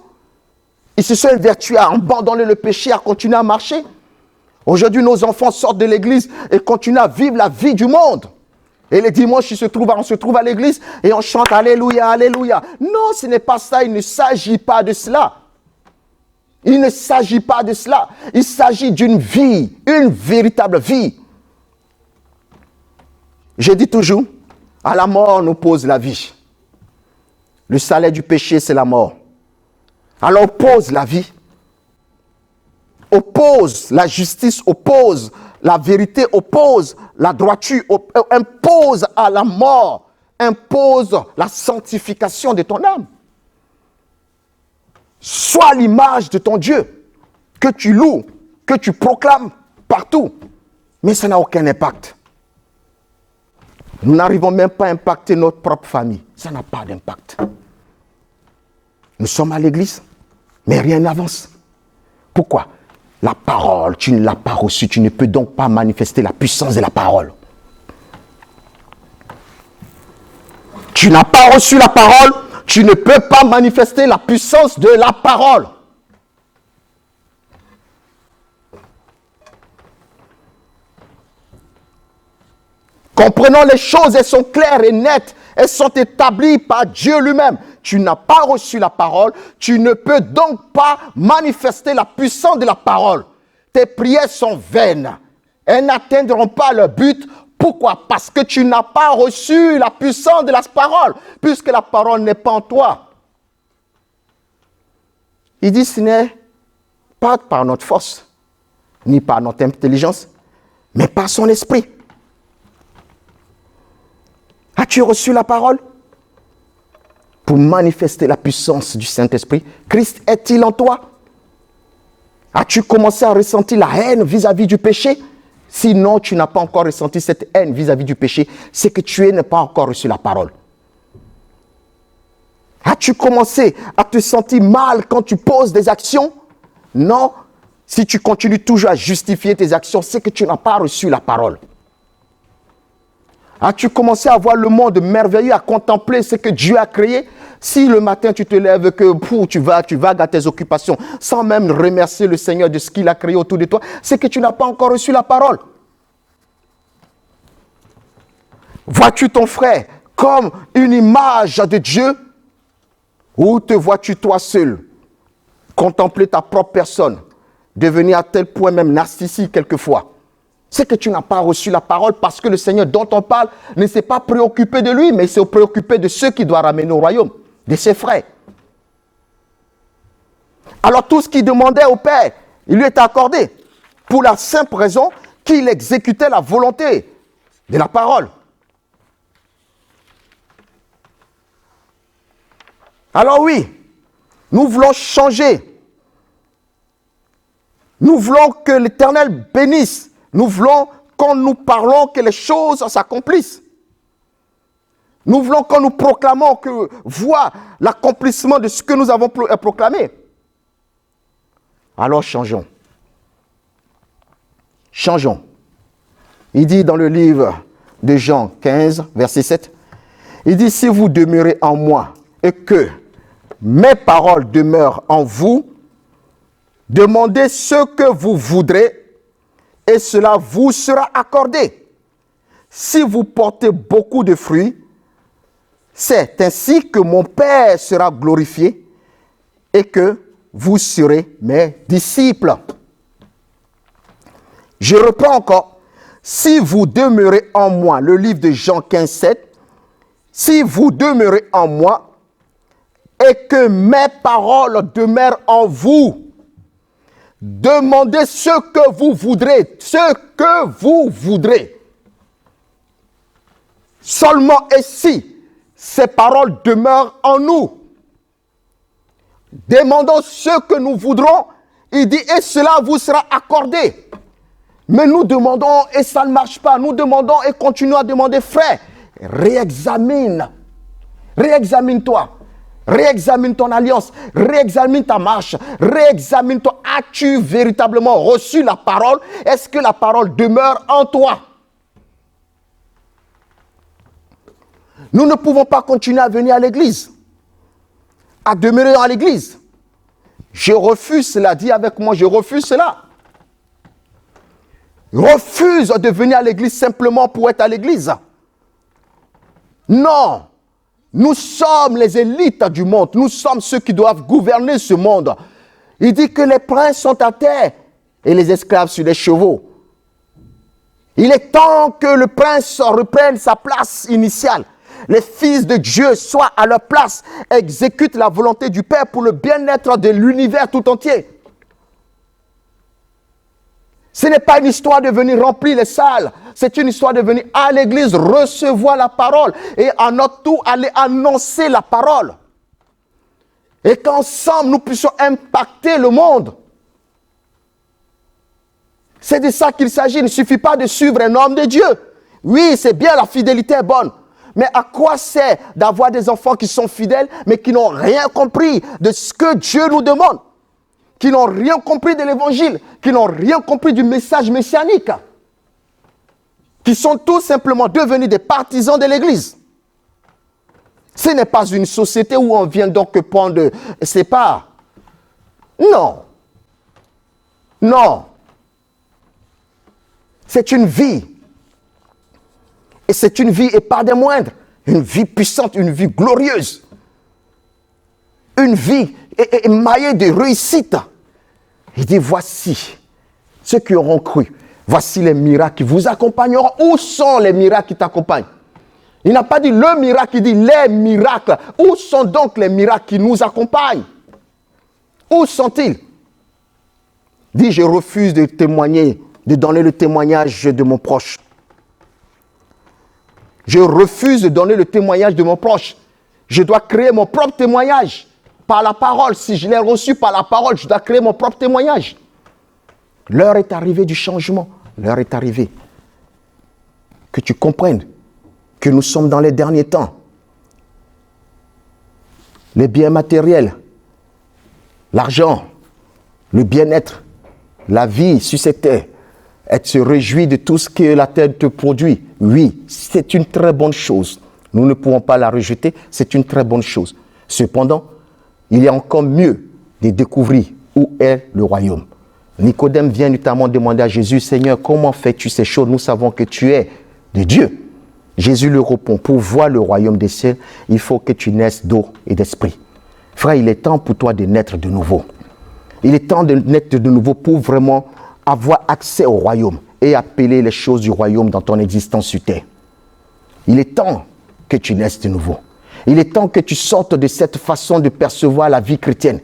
Ils se sont évertués à abandonner le péché, à continuer à marcher. Aujourd'hui, nos enfants sortent de l'église et continuent à vivre la vie du monde. Et les dimanches, on se trouve à l'église et on chante Alléluia, Alléluia. Non, ce n'est pas ça, il ne s'agit pas de cela. Il ne s'agit pas de cela. Il s'agit d'une vie, une véritable vie. Je dis toujours, à la mort, on oppose la vie. Le salaire du péché, c'est la mort. Alors oppose la vie. Oppose la justice, oppose la vérité, oppose la droiture, impose à la mort, impose la sanctification de ton âme. Sois l'image de ton Dieu, que tu loues, que tu proclames partout. Mais ça n'a aucun impact. Nous n'arrivons même pas à impacter notre propre famille. Ça n'a pas d'impact. Nous sommes à l'église, mais rien n'avance. Pourquoi? La parole, tu ne l'as pas reçue. Tu ne peux donc pas manifester la puissance de la parole. Tu n'as pas reçu la parole. Tu ne peux pas manifester la puissance de la parole. Comprenons les choses, elles sont claires et nettes. Elles sont établies par Dieu lui-même. Tu n'as pas reçu la parole. Tu ne peux donc pas manifester la puissance de la parole. Tes prières sont vaines. Elles n'atteindront pas leur but. Pourquoi? Parce que tu n'as pas reçu la puissance de la parole, puisque la parole n'est pas en toi. Il dit, ce n'est pas par notre force, ni par notre intelligence, mais par son esprit. As-tu reçu la parole? Pour manifester la puissance du Saint-Esprit, Christ est-il en toi? As-tu commencé à ressentir la haine vis-à-vis du péché? Sinon, tu n'as pas encore ressenti cette haine vis-à-vis du péché, c'est que tu n'as pas encore reçu la parole. As-tu commencé à te sentir mal quand tu poses des actions? Non. Si tu continues toujours à justifier tes actions, c'est que tu n'as pas reçu la parole. As-tu commencé à voir le monde merveilleux, à contempler ce que Dieu a créé? Si le matin tu te lèves, tu vagues à tes occupations, sans même remercier le Seigneur de ce qu'il a créé autour de toi, c'est que tu n'as pas encore reçu la parole. Vois-tu ton frère comme une image de Dieu? Ou te vois-tu toi seul contempler ta propre personne, devenir à tel point même narcissique quelquefois? C'est que tu n'as pas reçu la parole parce que le Seigneur dont on parle ne s'est pas préoccupé de lui, mais s'est préoccupé de ceux qui doivent ramener au royaume, de ses frères. Alors tout ce qu'il demandait au Père, il lui était accordé pour la simple raison qu'il exécutait la volonté de la parole. Alors oui, nous voulons changer. Nous voulons que l'Éternel bénisse. Nous voulons, quand nous parlons, que les choses s'accomplissent. Nous voulons, quand nous proclamons, que voir l'accomplissement de ce que nous avons proclamé. Alors changeons. Changeons. Il dit dans le livre de Jean 15, verset 7, il dit, si vous demeurez en moi et que mes paroles demeurent en vous, demandez ce que vous voudrez et cela vous sera accordé. Si vous portez beaucoup de fruits, c'est ainsi que mon Père sera glorifié et que vous serez mes disciples. Je reprends encore. Si vous demeurez en moi, le livre de Jean 15, 7, si vous demeurez en moi et que mes paroles demeurent en vous, demandez ce que vous voudrez, ce que vous voudrez. Seulement et si ces paroles demeurent en nous, demandons ce que nous voudrons, il dit, et cela vous sera accordé. Mais nous demandons et ça ne marche pas. Nous demandons et continuons à demander, frère, réexamine. Réexamine-toi. Réexamine ton alliance, réexamine ta marche, réexamine-toi. As-tu véritablement reçu la parole? Est-ce que la parole demeure en toi? Nous ne pouvons pas continuer à venir à l'église, à demeurer dans l'église. Je refuse cela, dis avec moi, je refuse cela. Refuse de venir à l'église simplement pour être à l'église. Non. Nous sommes les élites du monde. Nous sommes ceux qui doivent gouverner ce monde. Il dit que les princes sont à terre et les esclaves sur les chevaux. Il est temps que le prince reprenne sa place initiale. Les fils de Dieu soient à leur place, exécutent la volonté du Père pour le bien-être de l'univers tout entier. Ce n'est pas une histoire de venir remplir les salles. C'est une histoire de venir à l'église, recevoir la parole et à notre tour aller annoncer la parole. Et qu'ensemble nous puissions impacter le monde. C'est de ça qu'il s'agit. Il ne suffit pas de suivre un homme de Dieu. Oui, c'est bien, la fidélité est bonne. Mais à quoi sert d'avoir des enfants qui sont fidèles mais qui n'ont rien compris de ce que Dieu nous demande? Qui n'ont rien compris de l'évangile, qui n'ont rien compris du message messianique, qui sont tout simplement devenus des partisans de l'église. Ce n'est pas une société où on vient donc prendre ses parts. Non. Non. C'est une vie. Et c'est une vie, et pas des moindres. Une vie puissante, une vie glorieuse. Une vie émaillée de réussite. Il dit, voici ceux qui auront cru. Voici les miracles qui vous accompagneront. Où sont les miracles qui t'accompagnent? Il n'a pas dit le miracle, il dit les miracles. Où sont donc les miracles qui nous accompagnent? Où sont-ils? Il dit, je refuse de témoigner, de donner le témoignage de mon proche. Je refuse de donner le témoignage de mon proche. Je dois créer mon propre témoignage par la parole. Si je l'ai reçu par la parole, je dois créer mon propre témoignage. L'heure est arrivée du changement. L'heure est arrivée. Que tu comprennes que nous sommes dans les derniers temps. Les biens matériels, l'argent, le bien-être, la vie sur cette terre, elle se réjouit de tout ce que la terre te produit. Oui, c'est une très bonne chose. Nous ne pouvons pas la rejeter, c'est une très bonne chose. Cependant, il y a encore mieux de découvrir où est le royaume. Nicodème vient notamment demander à Jésus, Seigneur, comment fais-tu ces choses? Nous savons que tu es de Dieu. Jésus lui répond, pour voir le royaume des cieux, il faut que tu naisses d'eau et d'esprit. Frère, il est temps pour toi de naître de nouveau. Il est temps de naître de nouveau pour vraiment avoir accès au royaume. et appeler les choses du royaume dans ton existence sur terre. Il est temps que tu naisses de nouveau. Il est temps que tu sortes de cette façon de percevoir la vie chrétienne.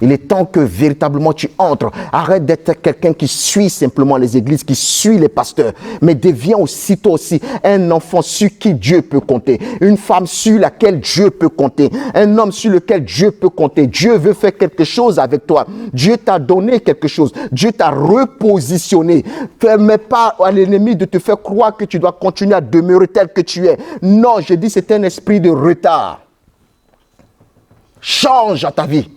Il est temps que véritablement tu entres. Arrête d'être quelqu'un qui suit simplement les églises, qui suit les pasteurs, mais deviens aussitôt aussi un enfant sur qui Dieu peut compter, une femme sur laquelle Dieu peut compter, un homme sur lequel Dieu peut compter. Dieu veut faire quelque chose avec toi. Dieu t'a donné quelque chose. Dieu t'a repositionné. Ne permets pas à l'ennemi de te faire croire que tu dois continuer à demeurer tel que tu es. Non, je dis c'est un esprit de retard. Change ta vie.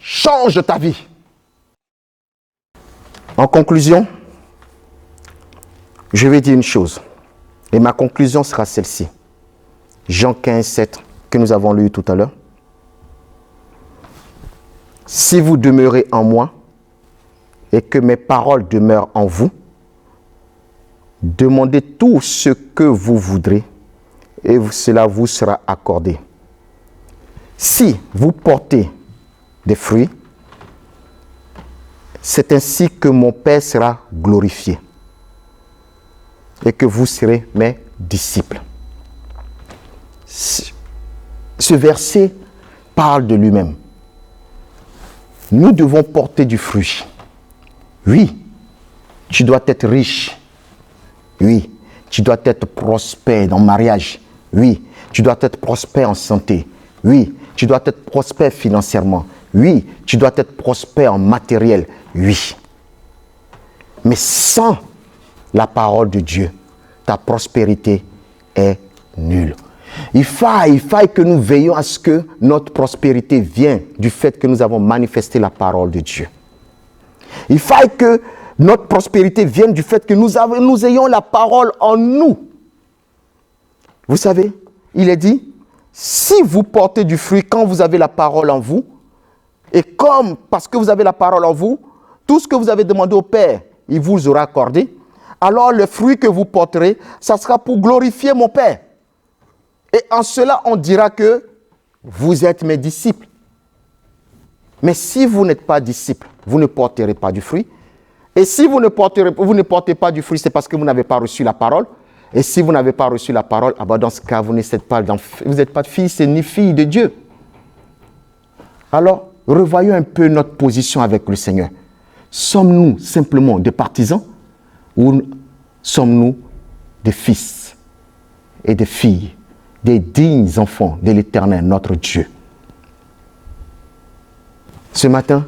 Change ta vie. En conclusion, je vais dire une chose. Et ma conclusion sera celle-ci. Jean 15, 7, que nous avons lu tout à l'heure. Si vous demeurez en moi et que mes paroles demeurent en vous, demandez tout ce que vous voudrez et cela vous sera accordé. Si vous portez des fruits, c'est ainsi que mon Père sera glorifié et que vous serez mes disciples. Ce verset parle de lui-même. Nous devons porter du fruit. Oui, tu dois être riche. Oui, tu dois être prospère dans le mariage. Oui, tu dois être prospère en santé. Oui, tu dois être prospère financièrement. Oui, tu dois être prospère en matériel. Oui. Mais sans la parole de Dieu, ta prospérité est nulle. Il faille que nous veillions à ce que notre prospérité vienne du fait que nous avons manifesté la parole de Dieu. Il faille que notre prospérité vienne du fait que nous ayons la parole en nous. Vous savez, il est dit, si vous portez du fruit quand vous avez la parole en vous, et comme, parce que vous avez la parole en vous, tout ce que vous avez demandé au Père, il vous aura accordé, alors le fruit que vous porterez, ça sera pour glorifier mon Père. Et en cela, on dira que vous êtes mes disciples. Mais si vous n'êtes pas disciples, vous ne porterez pas du fruit. Et si vous ne portez pas du fruit, c'est parce que vous n'avez pas reçu la parole. Et si vous n'avez pas reçu la parole, dans ce cas, vous n'êtes pas fils et ni fille de Dieu. Alors, revoyons un peu notre position avec le Seigneur. Sommes-nous simplement des partisans ou sommes-nous des fils et des filles, des dignes enfants de l'Éternel, notre Dieu? Ce matin,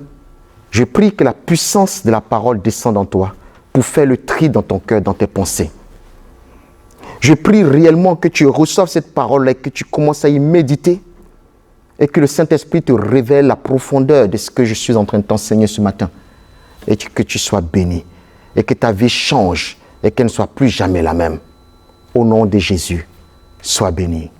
je prie que la puissance de la parole descende en toi pour faire le tri dans ton cœur, dans tes pensées. Je prie réellement que tu reçoives cette parole et que tu commences à y méditer et que le Saint-Esprit te révèle la profondeur de ce que je suis en train de t'enseigner ce matin et que tu sois béni et que ta vie change et qu'elle ne soit plus jamais la même. Au nom de Jésus, sois béni.